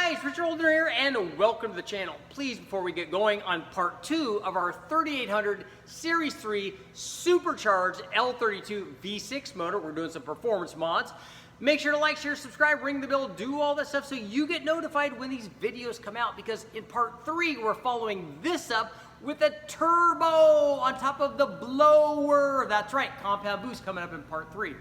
guys, Richard Holder here, and welcome to the channel. Please, before we get going on part 2 of our 3800 Series 3 Supercharged L32 V6 motor, we're doing some performance mods. Make sure to like, share, subscribe, ring the bell, do all that stuff so you get notified when these videos come out, because in part 3, we're following this up with a turbo on top of the blower. That's right, compound boost coming up in part 3.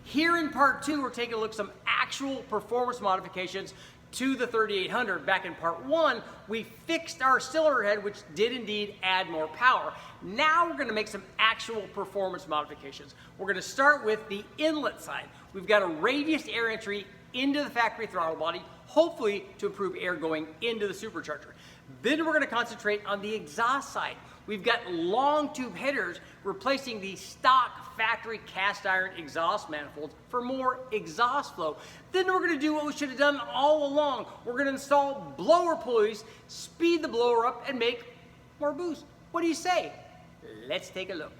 Here in part 2, we're taking a look at some actual performance modifications to the 3800. Back in part 1, we fixed our cylinder head, which did indeed add more power. Now we're going to make some actual performance modifications. We're going to start with the inlet side. We've got a radius air entry into the factory throttle body, hopefully to improve air going into the supercharger. Then we're going to concentrate on the exhaust side. We've got long tube headers replacing the stock factory cast iron exhaust manifolds for more exhaust flow. Then we're going to do what we should have done all along. We're going to install blower pulleys, speed the blower up, and make more boost. What do you say? Let's take a look.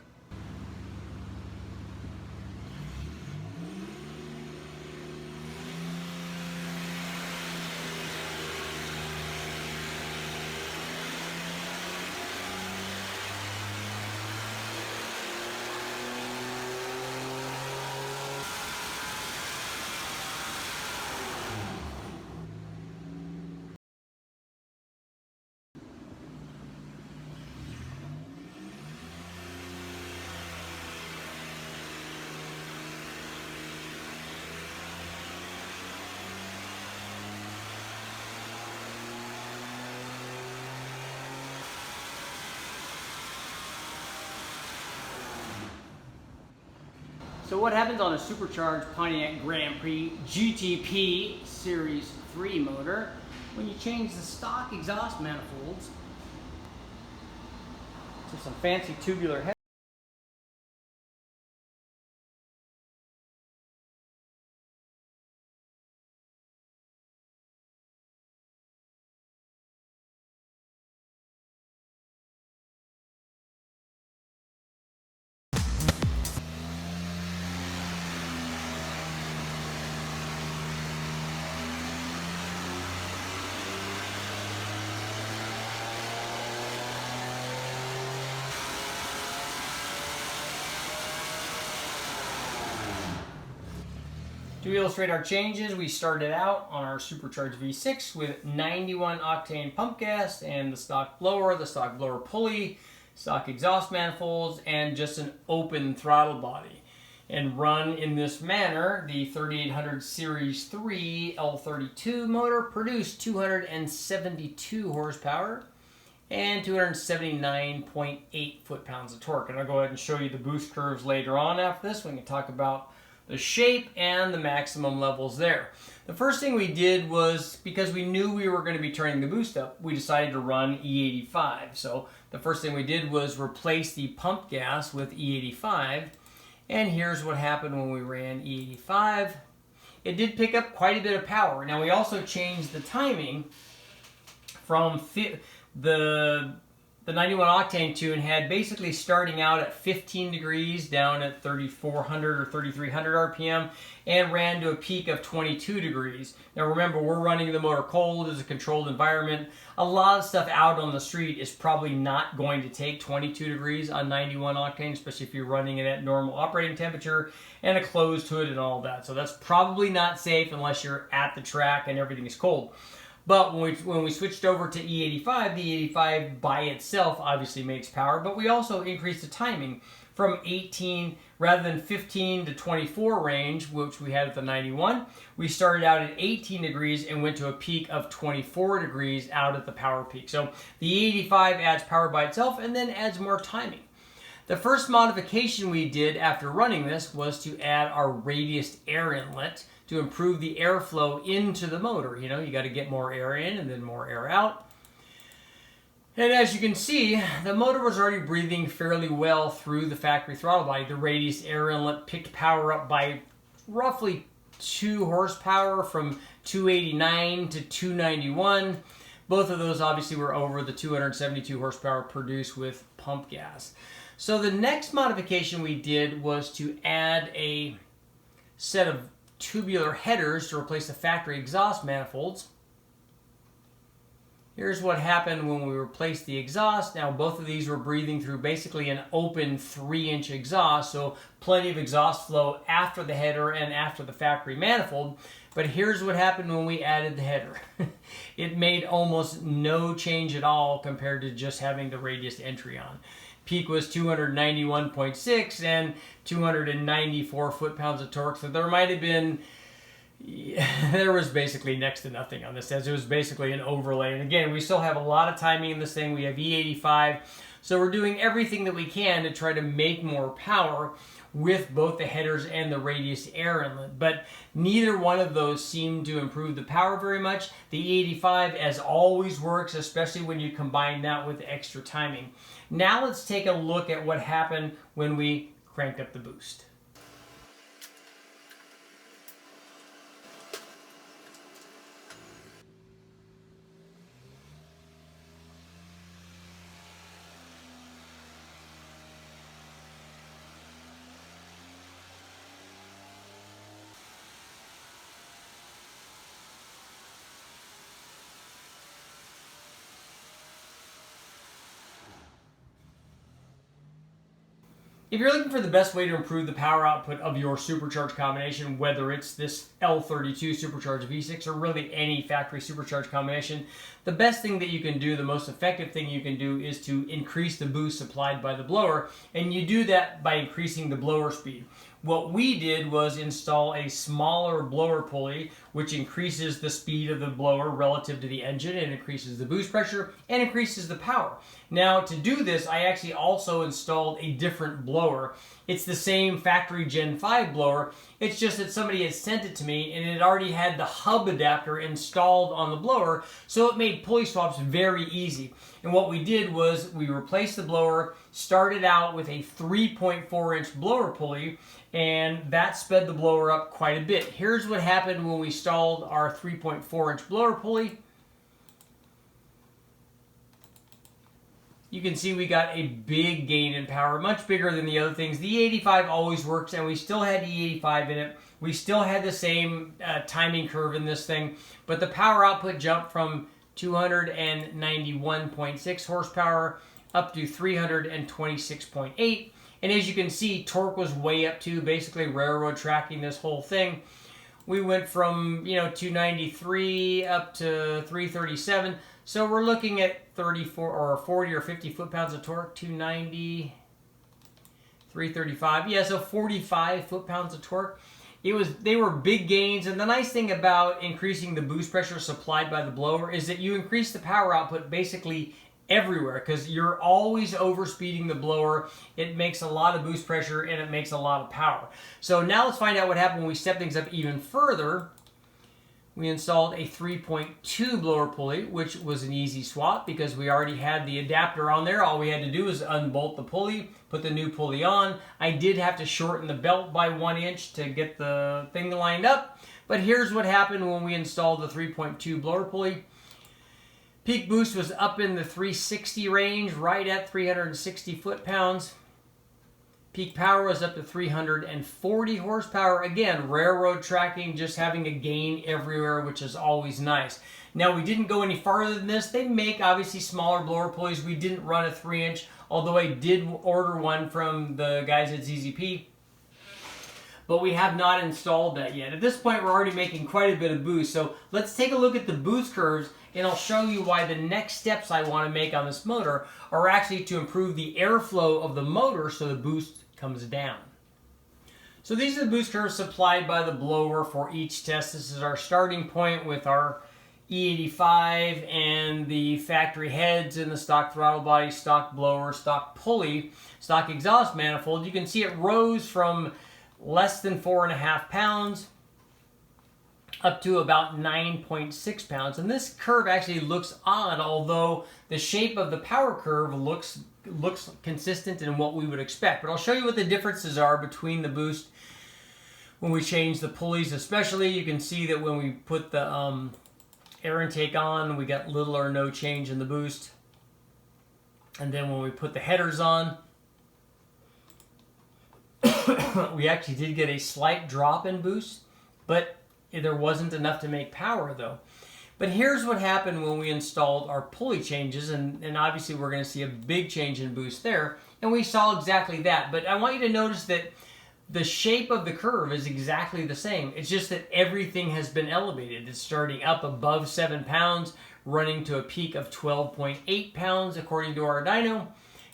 So what happens on a supercharged Pontiac Grand Prix GTP Series 3 motor when you change the stock exhaust manifolds to some fancy tubular head? To illustrate our changes, we started out on our supercharged V6 with 91 octane pump gas and the stock blower pulley, stock exhaust manifolds, and just an open throttle body. And run in this manner, the 3800 Series 3 L32 motor produced 272 horsepower and 279.8 foot-pounds of torque. And I'll go ahead and show you the boost curves later on after this. We can talk about the shape and the maximum levels there. The first thing we did was, because we knew we were going to be turning the boost up, we decided to run E85. So the first thing we did was replace the pump gas with E85. And here's what happened when we ran E85. It did pick up quite a bit of power. Now we also changed the timing from the 91 octane tune had basically starting out at 15 degrees down at 3400 or 3300 RPM and ran to a peak of 22 degrees. Now remember, we're running the motor cold as a controlled environment. A lot of stuff out on the street is probably not going to take 22 degrees on 91 octane, especially if you're running it at normal operating temperature and a closed hood and all that. So that's probably not safe unless you're at the track and everything is cold. But when we switched over to E85, the E85 by itself obviously makes power, but we also increased the timing from 18, rather than 15 to 24 range, which we had at the 91. We started out at 18 degrees and went to a peak of 24 degrees out at the power peak. So the E85 adds power by itself and then adds more timing. The first modification we did after running this was to add our radius air inlet to improve the airflow into the motor. You know, you got to get more air in and then more air out. And as you can see, the motor was already breathing fairly well through the factory throttle body. The radius air inlet picked power up by roughly 2 horsepower from 289 to 291. Both of those obviously were over the 272 horsepower produced with pump gas. So the next modification we did was to add a set of tubular headers to replace the factory exhaust manifolds. Here's what happened when we replaced the exhaust. Now both of these were breathing through basically an open 3-inch exhaust, so plenty of exhaust flow after the header and after the factory manifold. But here's what happened when we added the header. It made almost no change at all compared to just having the radius entry on. Peak was 291.6 and 294 foot-pounds of torque, so there might have been, there was basically next to nothing on this, as it was basically an overlay. And again, we still have a lot of timing in this thing. We have E85, so we're doing everything that we can to try to make more power with both the headers and the radius air inlet, but neither one of those seemed to improve the power very much. The E85, as always, works, especially when you combine that with extra timing. Now let's take a look at what happened when we cranked up the boost. If you're looking for the best way to improve the power output of your supercharged combination, whether it's this L32 supercharged V6 or really any factory supercharged combination, the best thing that you can do, the most effective thing you can do, is to increase the boost supplied by the blower, and you do that by increasing the blower speed. What we did was install a smaller blower pulley, which increases the speed of the blower relative to the engine, and increases the boost pressure and increases the power. Now, to do this, I actually also installed a different blower. It's the same factory Gen 5 blower. It's just that somebody had sent it to me and it already had the hub adapter installed on the blower, so it made pulley swaps very easy. And what we did was we replaced the blower, started out with a 3.4-inch blower pulley, and that sped the blower up quite a bit. Here's what happened when we installed our 3.4-inch blower pulley. You can see we got a big gain in power, much bigger than the other things. The E85 always works, and we still had E85 in it. We still had the same timing curve in this thing, but the power output jumped from 291.6 horsepower up to 326.8. And as you can see, torque was way up too, basically railroad tracking this whole thing. We went from, 293 up to 337. So we're looking at 34 or 40 or 50 foot-pounds of torque, 290, 335. Yeah, so 45 foot-pounds of torque. They were big gains, and the nice thing about increasing the boost pressure supplied by the blower is that you increase the power output basically everywhere, because you're always overspeeding the blower. It makes a lot of boost pressure and it makes a lot of power. So now let's find out what happened when we step things up even further. We installed a 3.2 blower pulley, which was an easy swap because we already had the adapter on there. All we had to do was unbolt the pulley, put the new pulley on. I did have to shorten the belt by 1 inch to get the thing lined up. But here's what happened when we installed the 3.2 blower pulley. Peak boost was up in the 360 range, right at 360 foot-pounds. Peak power was up to 340 horsepower. Again, railroad tracking, just having a gain everywhere, which is always nice. Now, we didn't go any farther than this. They make, obviously, smaller blower pulleys. We didn't run a 3-inch, although I did order one from the guys at ZZP. But we have not installed that yet. At this point, we're already making quite a bit of boost. So let's take a look at the boost curves, and I'll show you why the next steps I want to make on this motor are actually to improve the airflow of the motor so the boost comes down. So these are the boost curves supplied by the blower for each test. This is our starting point with our E85 and the factory heads and the stock throttle body, stock blower, stock pulley, stock exhaust manifold. You can see it rose from less than 4.5 pounds up to about 9.6 pounds. And this curve actually looks odd, although the shape of the power curve looks consistent in what we would expect. But I'll show you what the differences are between the boost when we change the pulleys. Especially, you can see that when we put the air intake on, we got little or no change in the boost. And then when we put the headers on, we actually did get a slight drop in boost, but there wasn't enough to make power though. But here's what happened when we installed our pulley changes, and obviously we're going to see a big change in boost there, and we saw exactly that. But I want you to notice that the shape of the curve is exactly the same. It's just that everything has been elevated. It's starting up above 7 pounds, running to a peak of 12.8 pounds according to our dyno.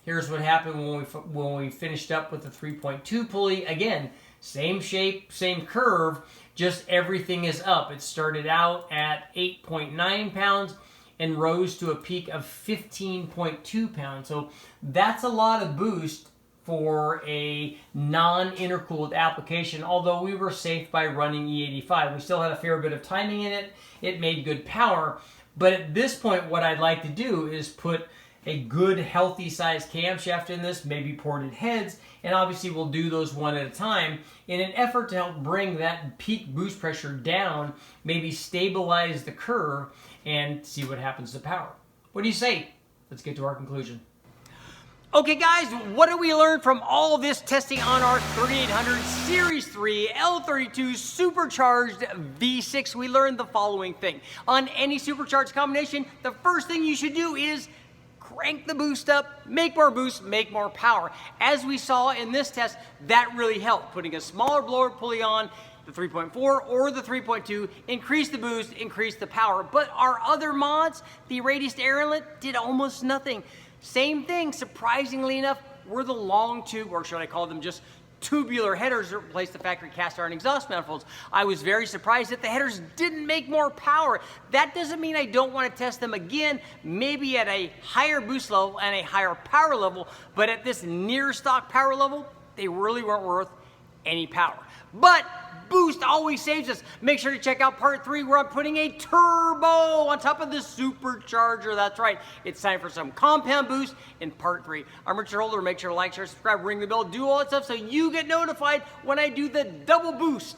Here's what happened when we finished up with the 3.2 pulley. Again, same shape, same curve, just everything is up. It started out at 8.9 pounds and rose to a peak of 15.2 pounds. So that's a lot of boost for a non-intercooled application, although we were safe by running E85. We still had a fair bit of timing in it. It made good power. But at this point, what I'd like to do is put a good, healthy sized camshaft in this, maybe ported heads, and obviously we'll do those one at a time in an effort to help bring that peak boost pressure down, maybe stabilize the curve, and see what happens to power. What do you say? Let's get to our conclusion. Okay guys, what did we learn from all this testing on our 3800 Series 3 L32 supercharged V6? We learned the following thing. On any supercharged combination, the first thing you should do is crank the boost up, make more boost, make more power. As we saw in this test, that really helped. Putting a smaller blower pulley on, the 3.4 or the 3.2, increase the boost, increase the power. But our other mods, the radius air inlet, did almost nothing. Same thing, surprisingly enough, were the long tube, or should I call them just tubular headers that replaced the factory cast iron exhaust manifolds. I was very surprised that the headers didn't make more power. That doesn't mean I don't want to test them again, maybe at a higher boost level and a higher power level, but at this near stock power level, they really weren't worth any power. But boost always saves us. Make sure to check out part 3 where I'm putting a turbo on top of the supercharger. That's right. It's time for some compound boost in part 3. I'm Richard Holder. Make sure to like, share, subscribe, ring the bell, do all that stuff so you get notified when I do the double boost.